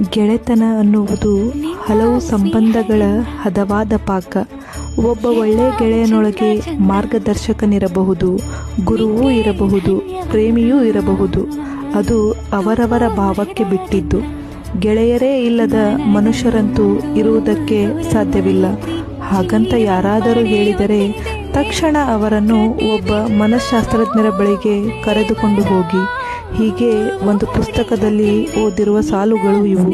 ಗೆಳೆತನ ಅನ್ನುವುದು ಹಲವು ಸಂಬಂಧಗಳ ಹದವಾದ ಪಾಕ. ಒಬ್ಬ ಒಳ್ಳೆಯ ಗೆಳೆಯನೊಳಗೆ ಮಾರ್ಗದರ್ಶಕನಿರಬಹುದು, ಗುರುವೂ ಇರಬಹುದು, ಪ್ರೇಮಿಯೂ ಇರಬಹುದು. ಅದು ಅವರವರ ಭಾವಕ್ಕೆ ಬಿಟ್ಟಿದ್ದು. ಗೆಳೆಯರೇ ಇಲ್ಲದ ಮನುಷ್ಯರಂತೂ ಇರುವುದಕ್ಕೆ ಸಾಧ್ಯವಿಲ್ಲ. ಹಾಗಂತ ಯಾರಾದರೂ ಹೇಳಿದರೆ ತಕ್ಷಣ ಅವರನ್ನು ಒಬ್ಬ ಮನಃಶಾಸ್ತ್ರಜ್ಞರ ಬಳಿಗೆ ಕರೆದುಕೊಂಡು ಹೋಗಿ. ಹೀಗೆ ಒಂದು ಪುಸ್ತಕದಲ್ಲಿ ಓದಿರುವ ಸಾಲುಗಳು ಇವು.